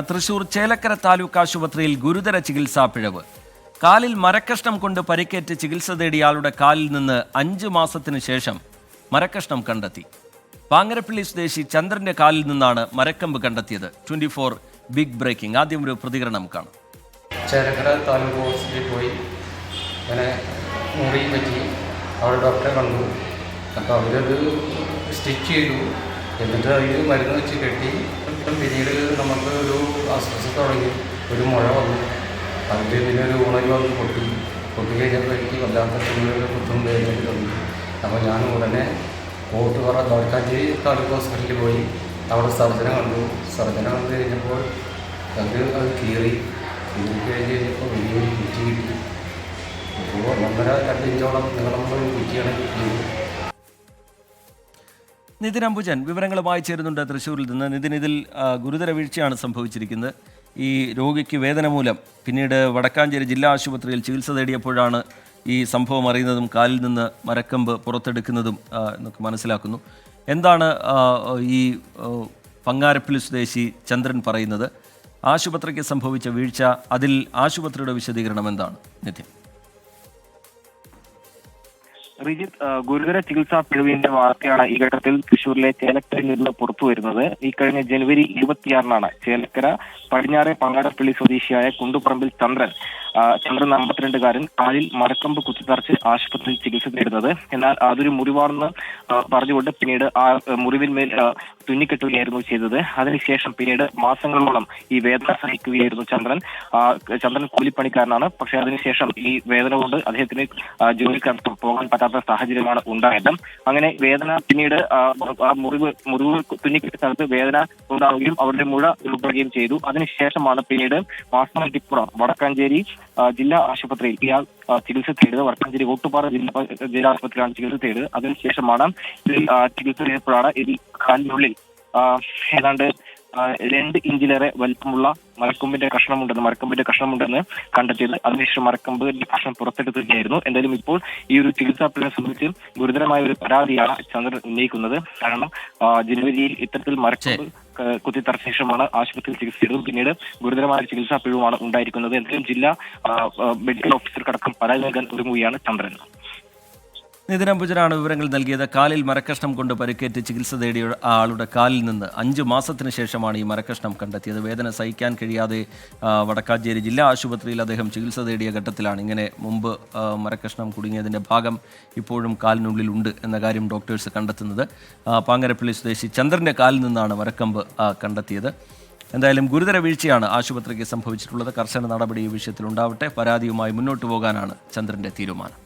തൃശൂർ ചേലക്കര താലൂക്ക് ആശുപത്രിയിൽ ഗുരുതര ചികിത്സാ പിഴവ്. കാലിൽ മരക്കഷ്ണം കൊണ്ട് പരിക്കേറ്റ് ചികിത്സ തേടിയ ആളുടെ കാലിൽ നിന്ന് 5 മാസത്തിനു ശേഷം മരക്കഷ്ണം കണ്ടെത്തി. പാങ്ങരപ്പള്ളി സ്വദേശി ചന്ദ്രന്റെ കാലിൽ നിന്നാണ് മരക്കമ്പ് കണ്ടെത്തിയത്. 24 ബിഗ് ബ്രേക്കിംഗ്. ആദ്യം ഒരു പ്രതികരണം കാണാം. ചേലക്കര താലൂക്ക് ഹോസ്പിറ്റലിൽ പോയി അങ്ങനെ മുറി പറ്റി അവിടെ ഡോക്ടറെ കണ്ടു. അപ്പോൾ അവരത് സ്റ്റിച്ച് ചെയ്തു. എന്നിട്ട് അതിൽ മരുന്ന് വെച്ച് കെട്ടി. പിന്നീട് നമുക്ക് ഒരു അസ്വസ്ഥത തുടങ്ങി, ഒരു മുഴ വന്നു. അതിൻ്റെ പിന്നെ ഒരു ഉണരി വന്ന് പൊട്ടി കഴിഞ്ഞപ്പോൾ എനിക്ക് വല്ലാത്ത ഒരു കുത്തും വേദനയിൽ തുടങ്ങി. അപ്പോൾ ഞാൻ ഉടനെ കോട്ടുപാറ വടക്കാഞ്ചേരി താലൂക്ക് ഹോസ്പിറ്റലിൽ പോയി അവിടെ സർജനെ കണ്ടു കഴിഞ്ഞപ്പോൾ അത് കീറി കഴിഞ്ഞപ്പോൾ വലിയൊരു കുറ്റി കിട്ടി. ഇപ്പോൾ 1.5-2 ഇഞ്ചോളം നീളമുള്ള ഒരു കുറ്റിയാണ് കിട്ടിയത്. നിതിൻ അംബുജൻ വിവരങ്ങളുമായി ചേരുന്നുണ്ട് തൃശ്ശൂരിൽ നിന്ന്. നിതിൻ, ഇതിൽ ഗുരുതര വീഴ്ചയാണ് സംഭവിച്ചിരിക്കുന്നത്. ഈ രോഗിക്ക് വേദന മൂലം പിന്നീട് വടക്കാഞ്ചേരി ജില്ലാ ആശുപത്രിയിൽ ചികിത്സ തേടിയപ്പോഴാണ് ഈ സംഭവം അറിയുന്നതും കാലിൽ നിന്ന് മരക്കമ്പ് പുറത്തെടുക്കുന്നതും എന്നൊക്കെ മനസ്സിലാക്കുന്നു. എന്താണ് ഈ പങ്ങാരപ്പള്ളി സ്വദേശി ചന്ദ്രൻ പറയുന്നത്? ആശുപത്രിക്ക് സംഭവിച്ച വീഴ്ച, അതിൽ ആശുപത്രിയുടെ വിശദീകരണം എന്താണ് നിതിൻ? റിജിത്ത്, ഗുരുതര ചികിത്സാ പിഴവിന്റെ വാർത്തയാണ് ഈ ഘട്ടത്തിൽ തൃശൂരിലെ ചേലക്കരയിൽ നിന്ന് പുറത്തു വരുന്നത്. ഈ കഴിഞ്ഞ ജനുവരി 26-നാണ് ചേലക്കര പടിഞ്ഞാറെ പങ്ങാരപ്പള്ളി സ്വദേശിയായ കുണ്ടുപറമ്പിൽ ചന്ദ്രൻ 52-കാരൻ കാലിൽ മരക്കമ്പ് കുത്തിത്തറച്ച് ആശുപത്രിയിൽ ചികിത്സ തേടുന്നത്. എന്നാൽ അതൊരു മുറിവാണെന്ന് പറഞ്ഞുകൊണ്ട് പിന്നീട് ആ മുറിവിന്മേൽ തുന്നിക്കെട്ടുകയായിരുന്നു ചെയ്തത്. അതിനുശേഷം പിന്നീട് മാസങ്ങളോളം ഈ വേദന സഹിക്കുകയായിരുന്നു ചന്ദ്രൻ കൂലിപ്പണിക്കാരനാണ്. പക്ഷേ അതിനുശേഷം ഈ വേദന കൊണ്ട് അദ്ദേഹത്തിന് ജോലിക്ക് പോകാൻ പറ്റാത്ത സാഹചര്യമാണ് ഉണ്ടായത്. അങ്ങനെ വേദന പിന്നീട് മുറിവ് തുന്നിക്കെട്ടിയ സ്ഥലത്ത് വേദന ഉണ്ടാവുകയും അവരുടെ മുഴ ഉൾപ്പെടുകയും ചെയ്തു. അതിനുശേഷമാണ് പിന്നീട് മാസങ്ങൾക്കിപ്പുറം വടക്കാഞ്ചേരി ജില്ലാ ആശുപത്രിയിൽ ഇയാൾ ചികിത്സ തേടിയത്. വടക്കാഞ്ചേരി ഓട്ടുപാറ ജില്ലാ ആശുപത്രിയിലാണ് ചികിത്സ തേടിയത്. അതിനുശേഷമാണ് ചികിത്സ തേടിയപ്പോഴാണ് ഇതിൽ കാലിനുള്ളിൽ ഏതാണ്ട് 2 ഇഞ്ചിലേറെ വലിപ്പമുള്ള മരക്കൊമ്പിന്റെ കഷ്ണമുണ്ടെന്ന് കണ്ടെത്തിയത്. അതിനുശേഷം മരക്കൊമ്പിന്റെ കഷ്ണം പുറത്തെടുക്കുകയായിരുന്നു. എന്തായാലും ഇപ്പോൾ ഈ ഒരു ചികിത്സാ പിഴവിനെ സംബന്ധിച്ച് ഗുരുതരമായ ഒരു പരാതിയാണ് ചന്ദ്രൻ ഉന്നയിക്കുന്നത്. കാരണം ജനുവരിയിൽ ഇത്തരത്തിൽ മരക്കൊമ്പ് കുത്തിത്തറച്ച ശേഷമാണ് ആശുപത്രിയിൽ ചികിത്സ ചെയ്തതും പിന്നീട് ഗുരുതരമായ ചികിത്സാ പിഴവുമാണ് ഉണ്ടായിരിക്കുന്നത്. എന്തായാലും ജില്ലാ മെഡിക്കൽ ഓഫീസർക്കടക്കം പരാതി നൽകാൻ ഒരുങ്ങുകയാണ് ചന്ദ്രൻ. നിതിൻ അംബുജനാണ് വിവരങ്ങൾ നൽകിയത്. കാലിൽ മരക്കഷ്ണം കൊണ്ട് പരിക്കേറ്റ് ചികിത്സ തേടിയ ആളുടെ കാലിൽ നിന്ന് 5 മാസത്തിന് ശേഷമാണ് ഈ മരക്കഷ്ണം കണ്ടെത്തിയത്. വേദന സഹിക്കാൻ കഴിയാതെ വടക്കാഞ്ചേരി ജില്ലാ ആശുപത്രിയിൽ അദ്ദേഹം ചികിത്സ തേടിയ ഘട്ടത്തിലാണ് ഇങ്ങനെ മുമ്പ് മരക്കഷ്ണം കുടുങ്ങിയതിൻ്റെ ഭാഗം ഇപ്പോഴും കാലിനുള്ളിലുണ്ട് എന്ന കാര്യം ഡോക്ടേഴ്സ് കണ്ടെത്തുന്നത്. പാങ്ങരപ്പള്ളി സ്വദേശി ചന്ദ്രൻ്റെ കാലിൽ നിന്നാണ് മരക്കമ്പ് കണ്ടെത്തിയത്. എന്തായാലും ഗുരുതര വീഴ്ചയാണ് ആശുപത്രിക്ക് സംഭവിച്ചിട്ടുള്ളത്. കർശന നടപടി ഈ വിഷയത്തിൽ ഉണ്ടാവട്ടെ. പരാതിയുമായി മുന്നോട്ട് പോകാനാണ് ചന്ദ്രൻ്റെ തീരുമാനം.